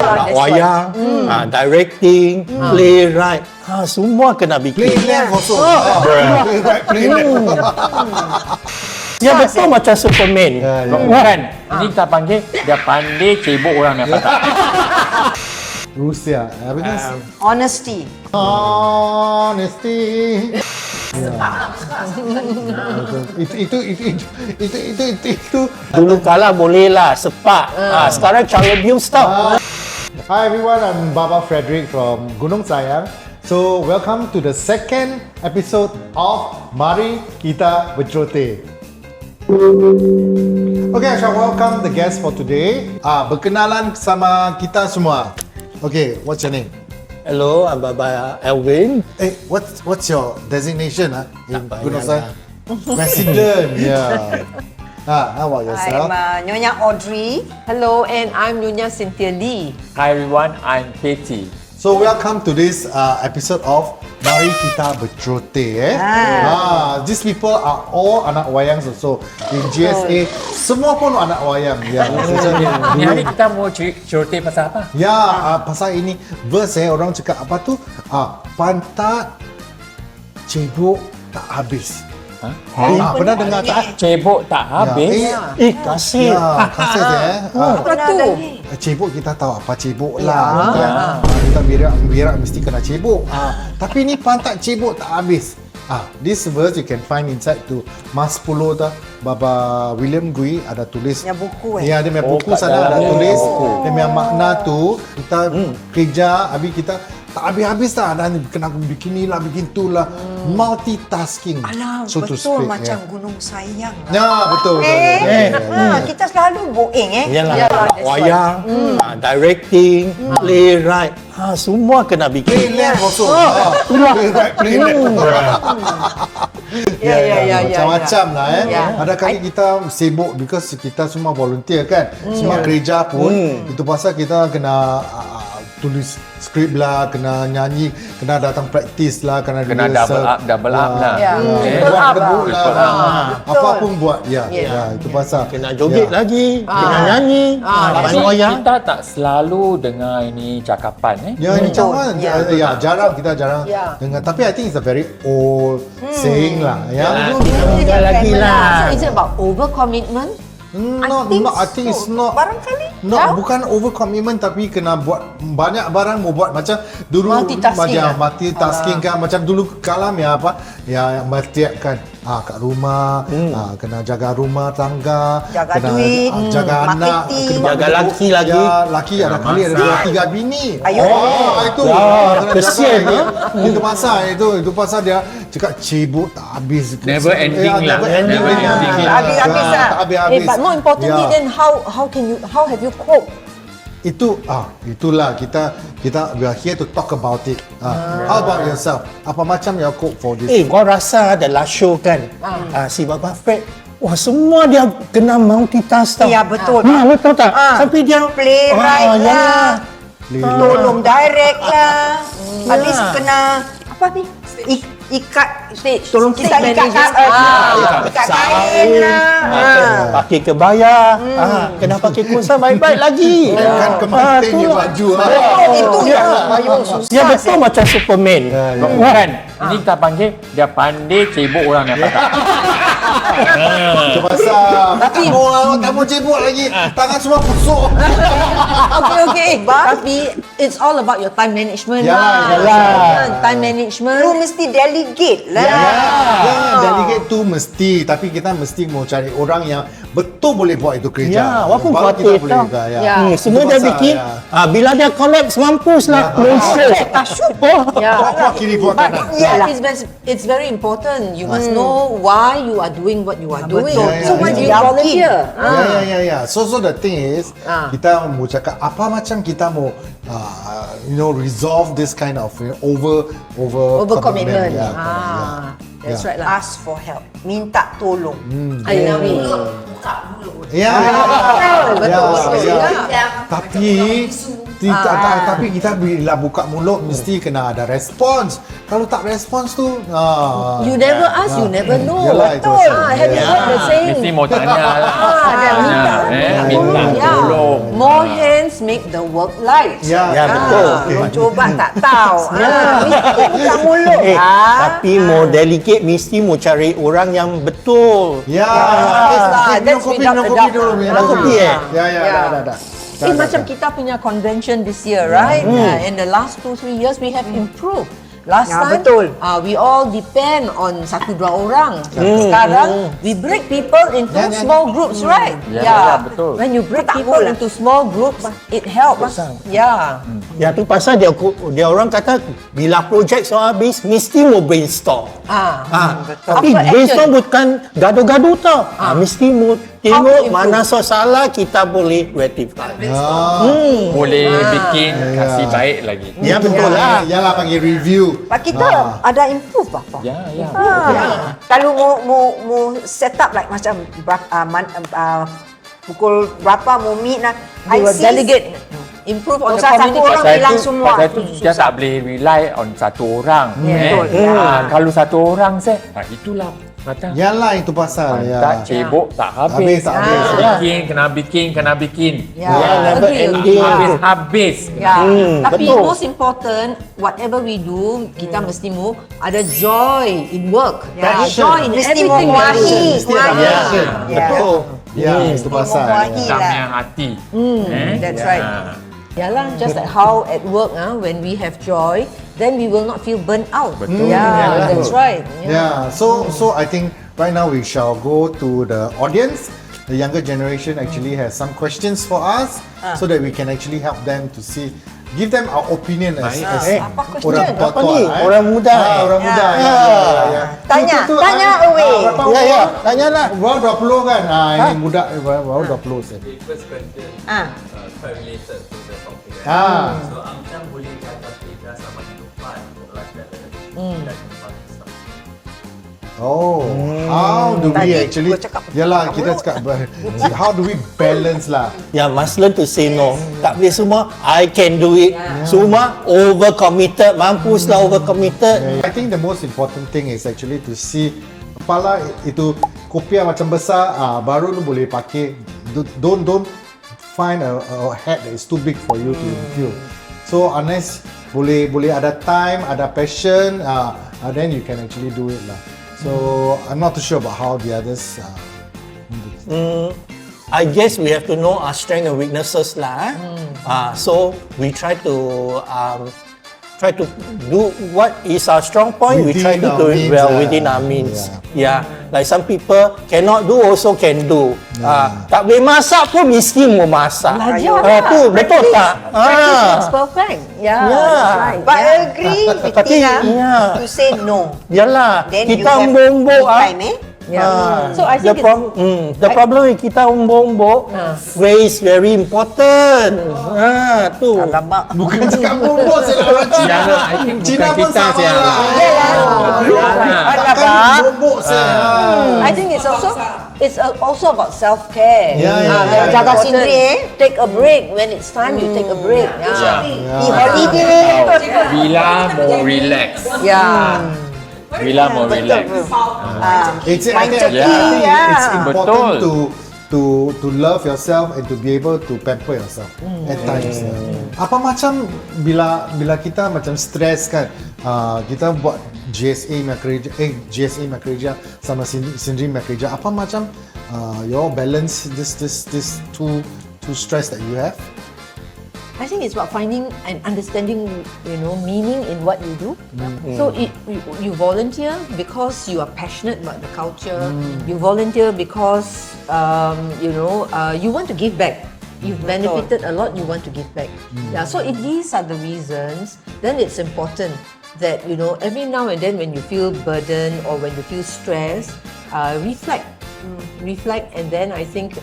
Nak wayang, directing, playwright, semua kena bikin. Playlist also. Dia betul macam Superman. Kan? Ini kita panggil dia pandai cebok orang yang patah. Rusia. Apa ni? Honesty. Honesty. Itu. Dulu kala bolehlah sepak. Sekarang cara abuse tau. Hi everyone, I'm Baba Frederick from Gunung Sayang. So welcome to the second episode of Mari Kita Bercerote. Okay, I shall welcome the guest for today. Berkenalan sama kita semua. Okay, what's your name? Hello, I'm Baba Elvin. What's your designation in Gunung Sayang? President. Yeah. How about yourself? I'm Nyonya Audrey. Hello, and I'm Nyonya Cynthia Lee. Hi everyone, I'm Katie. So welcome to this episode of Mari Kita Bercerote. These people are all anak wayang also. In GSA, semua pun anak wayang. Ni hari kita mau cerita pasal apa? Pasal ini verse orang cakap apa tu? Pantat cebok tak habis. Pernah dengar tak? Cebok tak habis. Kasih. Kasih Apa tu? Cebok kita tahu apa cebok lah. Kita berak mesti kena cebok. Tapi ni pantat cebok tak habis. This verse you can find inside tu Mas 10 tu. Baba William Gui ada tulis. Ya buku Ya, dia punya buku sana ada tulis. Dia punya makna tu kita kerja habis kita tak habis-habis lah, dan kena bikin ni lah, bikin tu lah, multitasking. Alah, so to betul speak, macam Gunung Sayang. Betul. Kita selalu boing Yalah, nak wayang, directing, playwright, semua kena bikin. Playlist also. Macam-macam lah Ada kali kita sibuk because kita semua volunteer kan. Semua kerja pun itu pasal kita kena tulis skrip lah, kena nyanyi, kena datang praktis lah, kena double up lah. Buat debut lah. Apa pun buat. Itu pasal Kena joget lagi, kena nyanyi, main Tapi wayang. kita tak selalu dengar ini cakapan ini cawan. Jarang kita dengar. Tapi I think it's a very old saying lah. Tinggal lagi lah. So is it about overcommitment? I think it's not. Barangkali. Bukan over commitment, tapi kena buat banyak barang mau buat macam dulu multitasking kan, macam dulu kalam yang mestikan kat rumah, kena jaga rumah tangga, jaga kena duit, jaga anak, kena jaga laki lagi. Laki ada kali ada 2-3 bini. Itu kesian itu pasal dia cakap cebok tak habis. Never ending lah. Habis lah. But more importantly, then how have you coped? Itulah kita we are here to talk about it. How about yourself? Apa macam you cope for this? Kau rasa the last show kan, si Baba Fred, semua dia kena multitask tau. Ya, betul. Betul tak? Sampai dia playwright lah, tolong direct lah, habis kena apa ni? Ikat Stage. Tolong kita ikat kain lah. Pakai kebaya, kena pakai kursa baik-baik lagi. Kan kemantin baju. Itu susah. Dia betul macam Superman. Kan? Ini kita panggil dia pandai cebok orang yang patah. Itu pasal tak mau cebok lagi. Tangan semua busuk. Okay. Tapi it's all about your time management. Time management. Lu mesti delegate lah. Delegate tu mesti, tapi kita mesti mau cari orang yang betul boleh buat itu kerja. Walaupun baru kita kuatir boleh tau. juga. Semua dia bikin. Bila dia collapse, mampus lah. Buat kiri, buat kanan. It's very important. You must know why you are doing what you are doing. betul. So why do you volunteer? Ya. So the thing is, kita mau cakap apa macam kita mau resolve this kind of over commitment. That's right lah. Ask for help. Minta tolong. Tapi Tapi kita bila buka mulut mesti kena ada respons. Kalau tak respons tu You never ask, you never know. Yalah, itu Betul. pasal. Have you heard the saying? Mesti mau tanya lah. Minta Minta tolong. More hands make the work light. Ya, betul. Belum coba tak tahu. Mesti buka mulut. Tapi mau delegate mesti mau cari orang yang betul. Ya. That's without a doubt. Minum kopi Ya, dah. Macam kita punya convention this year, right? In the last 2-3 years, we have improved. Last Ya, time, betul. we all depend on 1-2 orang. Sekarang, we break people into small groups, right? Ya, betul. When you break Tak people boleh. into small groups, it helps. Yeah. Yang tu pasal dia orang kata bila projek soal habis mesti mau brainstorm. Tapi Apa brainstorm bukan gaduh-gaduh tau. Mesti mau tengok improve? mana salah kita boleh rectify. Boleh bikin kasih baik lagi. Ya betul lah. Yalah panggil review. Pak kita ada improve apa? Ya. Kalau mau set up like macam pukul berapa mau meet lah. You will delegate. Improve on the Usah satu communication. orang bilang semua. Pasal tu kita tak boleh rely on satu orang. Betul. Kalau satu orang itulah kata. Yalah itu pasal. Tak cebok tak habis. Habis, tak habis. Kena bikin. never Agree. ending. Habis. Tapi betul. most important, whatever we do, kita mesti mau ada joy in work. Ada joy in Mesti everything we memuahi. do. Mesti ada passion. Betul. Ya, itu pasal. memuahi Tak lah. punya hati. That's right. Yalah, just like how at work, when we have joy, then we will not feel burnt out. Yeah, that's right. Yeah, so I think right now we shall go to the audience. The younger generation actually has some questions for us so that we can actually help them to see, give them our opinion as Apa question? orang Apa tua-tua. ni? Orang muda. Orang muda. Ya. Tanya away. Ya, tanyalah. Baru 20 kan? Ini muda, baru 20 saya. The first question Ah. quite related to the topic. So, Angkan boleh kata beza sama kehidupan life balance dan kehidupan Islam. Oh, how do we Tadi actually? gua cakap Yalah, kita cakap how do we balance lah? Ya, must learn to say no. Tak boleh semua, I can do it. Semua overcommitted, mampuslah overcommitted. I think the most important thing is actually to see kepala itu kopiah macam besar, baru lu boleh pakai. Don't find a hat that is too big for you to fill. So unless boleh ada time, ada passion, then you can actually do it lah. So I'm not too sure about how the others. I guess we have to know our strengths and weaknesses lah. So we try to do what is our strong point. We try to Within do our it means, well within our means. Yeah. Like some people cannot do also can do. Tak boleh masak pun mesti mau masak. Belajar Tu betul tak? Practice makes perfect. Yeah, that's right. But I agree with Tapi, Tina to say no. Yalah, Then you kita have umbuk-umbuk time, eh? So I think the problem is kita umbuk-umbuk phrase very important. Tu. Alamak. Bukan cakap bombok saya orang Cina. Ya, I think Cina bukan pun kita sama saya lah. lah. Bombok saya. I think it's also about self-care. Yeah. Jaga sendiri, Take a break when it's time. You take a break. Yeah. Di holiday. Bila mau relax. Bila mau relax. It's Mind I think checking, it's yeah. important Betul. to love yourself and to be able to pamper yourself at times. Apa macam bila kita macam stress kan, kita buat GSA punya kerja sama sendiri punya kerja. Apa macam your balance this two stress that you have? I think it's about finding and understanding, meaning in what you do. So you volunteer because you are passionate about the culture. You volunteer because you want to give back. You've benefited a lot. You want to give back. Yeah. So if these are the reasons, then it's important that every now and then when you feel burdened or when you feel stressed, reflect. Reflect, and then I think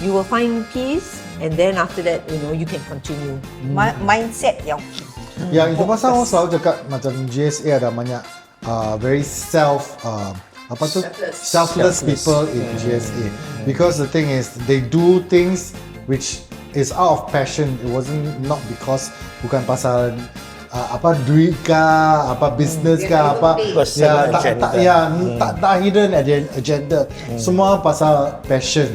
you will find peace, and then after that, you can continue. Mindset yang Ya, itu pasal orang selalu cakap macam GSA ada banyak very selfless people in GSA, because the thing is they do things which is out of passion. It wasn't not because bukan pasal duit kah, business kah, Personal agenda. tak hidden agenda. Semua pasal passion.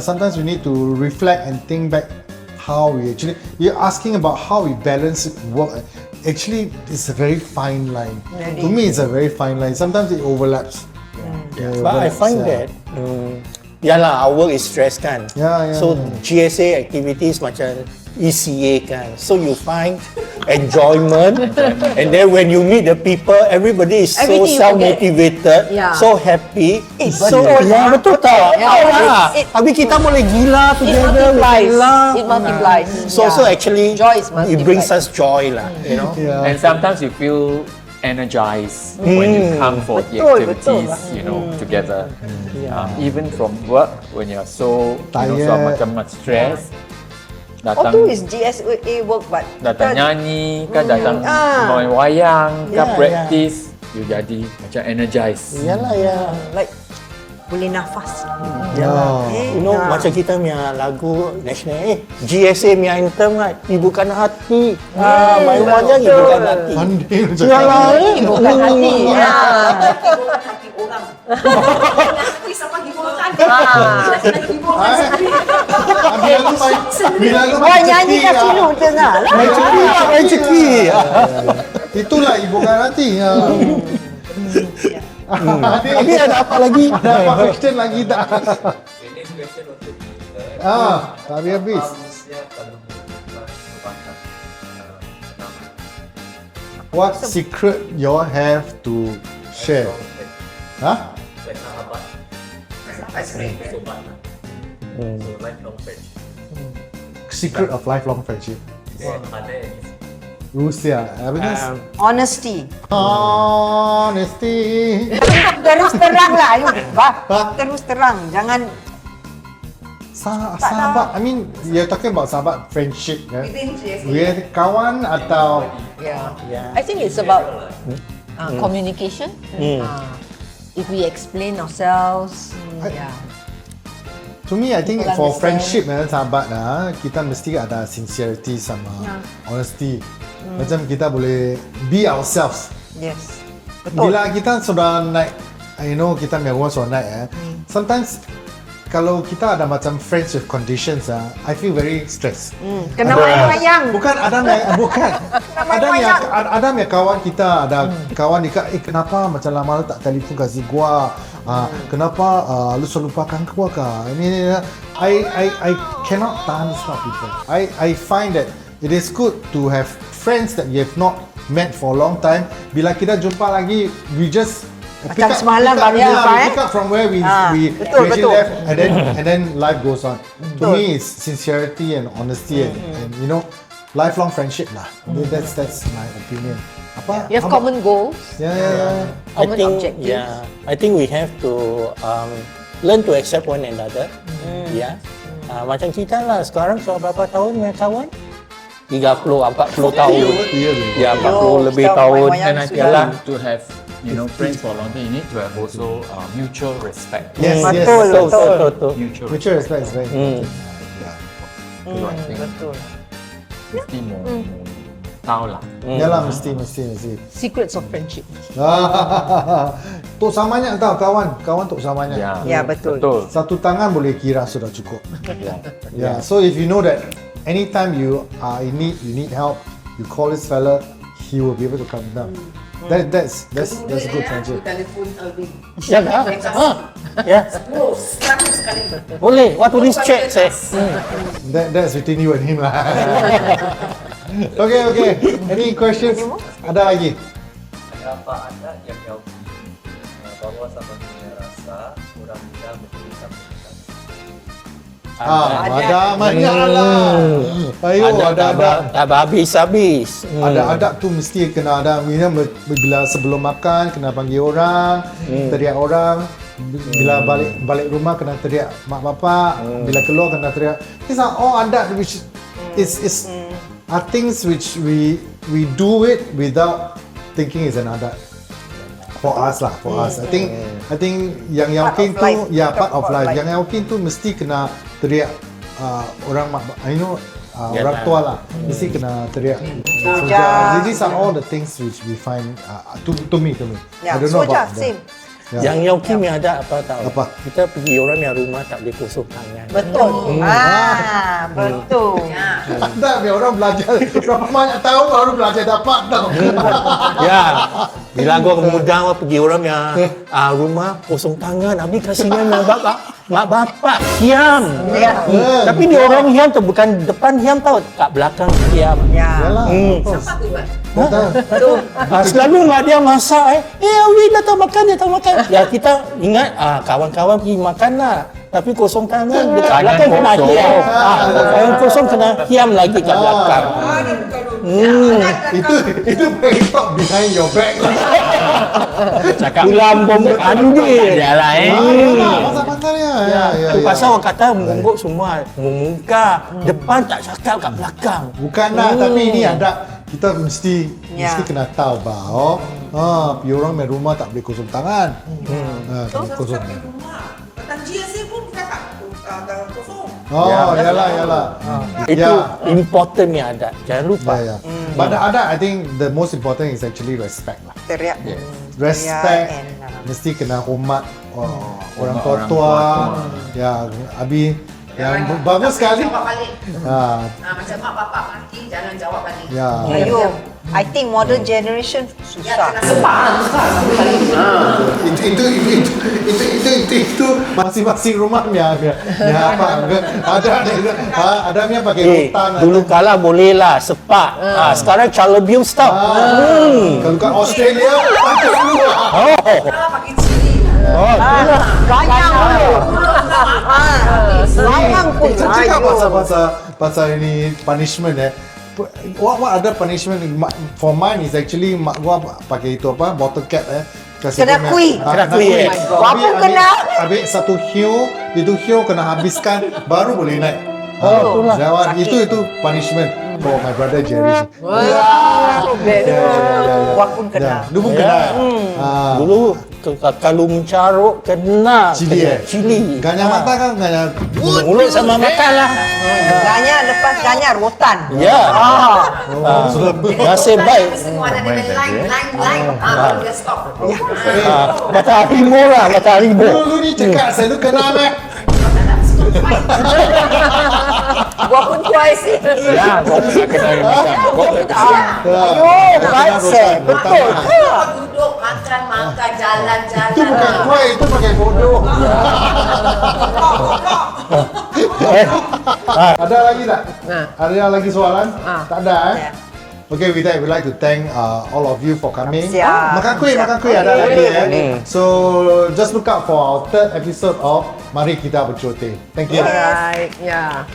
Sometimes we need to reflect and think back how we actually. You're asking about how we balance work. Actually, it's a very fine line. To me, it's a very fine line. Sometimes it overlaps. But I find that our work is stress kan. So GSA activities macam ECA kan. So you find enjoyment and then when you meet the people, everybody is so Everything you self-motivated, Yeah. so happy. So betul. betul tak? Yeah. Habis kita boleh gila It together. multiplies. It multiplies. So actually Joy is it brings multiplied. us joy lah, you know. And sometimes you feel energized when you come for the activities, you know, together. Even from work, when you're so Tired. much stress, Oh, tu is GSA work, but datang nyanyi, kan datang main wayang, kan practice, you jadi macam energized. Yalah ya. like boleh nafas. You know, macam kita punya lagu national GSA punya anthem kan, ibukan hati. Main wayang ibukan hati. Pandai macam Yalah, Bukan hati. Hiburkan hati orang. Hati sama hiburkan. Hiburkan sendiri. Bila lu Wah, nyanyi kat sini tengah lah. main ceki. Itulah ibukan hati. Tapi ada apa lagi? Ada apa question lagi tak? Okay, next question untuk kita. Tak habis. Manusia kalau membuka perbankan kenapa? What secret you all have to share? Like sahabat. Sobat lah. So lifelong friendship. Secret of lifelong friendship. Ada yang ni. Rusia. Apa ni? Honesty. Honesty. Terus terang lah, ayo. Terus terang. Jangan Sahabat. I mean, you're talking about sahabat friendship, kan? within GSA. With kawan atau I think it's about communication. If we explain ourselves, to me, I think People for understand. friendship dengan sahabat kita mesti ada sincerity sama honesty. Macam kita boleh be ourselves. Yes. Betul. Bila kita sudah naik, kita punya rumah sudah naik sometimes kalau kita ada macam friends with conditions I feel very stressed. Kena wayang. Bukan bukan. Ada yang kawan kita, ada kawan dia kenapa macam lama tak telefon kasih gua. Kenapa lu selalu lupakan gua kah? Ini I cannot tahan this kind of people. I find that it is good to have friends that you have not met for a long time. Bila kita jumpa lagi, we just Macam semalam baru jumpa, pick up from where we betul, actually betul. left and then life goes on. To me, it's sincerity and honesty and lifelong friendship lah. That's my opinion. Apa? you have common goals. Yeah. Common objectives. I think we have to learn to accept one another. Macam kita lah sekarang sudah berapa tahun punya kawan? 30, 40 tahun. Ya, 40 lebih Stop tahun. wayang Dan sudah. yalah. To have friends for a long time, you need to have also mutual respect. Yes, Betul. Mutual Mutual respect is very important. So I think mesti mau tahu lah. Yalah, mesti. Secrets of friendship. Tok samanya tahu kawan tok samanya. Ya, betul. Satu tangan boleh kira sudah cukup. So if you know that anytime you are in need, you need help, you call this fella, he will be able to come down. That's a good friendship. Telefon Alvin. Ya kah? Ya. Boleh. Waktu this chat saya. That's between you and him lah. Okay. Any questions? Ada lagi? Apa ada yang kau bawa sama punya rasa orang muda menjadi komunikasi? Ada banyak lah. Ayo, ada. Tak habis-habis. Ada tu mesti kena ada. Bila sebelum makan kena panggil orang, teriak orang. Bila balik rumah kena teriak mak bapak. Bila keluar kena teriak. These are all adat which are things which we do it without thinking is an adat. For us. I think yang yakin tu, part of life. Yang yakin tu mesti kena teriak orang Yalah. orang tua lah mesti kena teriak. Soja. These are all the things which we find to me. Ya, I don't know soja, about them. same. Ya. Yang Kim yang ada apa tahu? Apa? Kita pergi orang yang rumah tak boleh kosong tangan. Betul. Betul. Ada biar orang belajar berapa banyak tahun baru belajar dapat tau. Ya, bila gua kemudian pergi orang yang rumah kosong tangan, habis kasihan mak bapak hiam. Ya. Tapi dia orang hiam tu bukan depan hiam tau, kat belakang hiam. Ya. Yalah. Betul. Selalu mak dia masak Awi datang makan. Ya kita ingat kawan-kawan pergi makan lah. Tapi kosong tangan dekat Tangan belakang kena kosong. hiam. Tangan kosong kena hiam lagi kat belakang. Itu pengen talk behind your back lah. Cakap Ulam bom andil. Yalah Pasal-pasalnya. Ya. Tu pasal orang kata mengumbuk semua muka depan tak cakap kat belakang. Bukan lah, tapi ini ada kita mesti kena tahu bahawa orang main rumah tak boleh kosong tangan. Tak boleh kosong. Datang GSA pun kita tak kosong. Yalah. Itu important ni ada. Jangan lupa. Ya. But ada, I think the most important is actually respect lah. Teriak. Respect, Ya, and, mesti kena hormat orang Orang tua. tua. Ya, Abi yang bagus sekali. Jawab balik. Macam mak bapak mati, jangan jawab balik. Ya. Ayo, I think modern generation susah. Kena sepak. Itu masing-masing rumah ya apa ada yang pakai hutan. Dulu kala boleh lah sepak. Sekarang child abuse tau. Kalau kat Australia pakai dulu. Kenapa pakai cili? Banyak Sayang pun. Cakap pasal ini punishment What other punishment for mine is actually mak gua pakai itu apa bottle cap kasi Kena dia kui. Kena kui. Apa kena? Habis satu hiu, itu hiu kena habiskan baru boleh naik. itulah. Jawab itu punishment for my brother Jerry. Wah pun kena. Lu pun kena. Dulu kalau mencaruk kena Cili cili. Ganya mata kan ganya. Mulut sama makan lah. Ganya lepas ganya rotan. Ya. Nasib baik. Semua ada line. Baru dia stop. Mata harimau lah, mata harimau. Lu ni cakap saya lu kena meh. Gua pun twice. Ya, kau tak kena macam kau Betul. Betul. Duduk, makan, jalan-jalan. Itu bukan kuai, itu pakai bodoh. Ada lagi tak? Ada lagi soalan? Tak ada Okay, with that, we'd like to thank all of you for coming. Siap. Makan kuih ada lagi So, just look out for our third episode of Mari Kita Bercuti. Thank you. Right, yeah.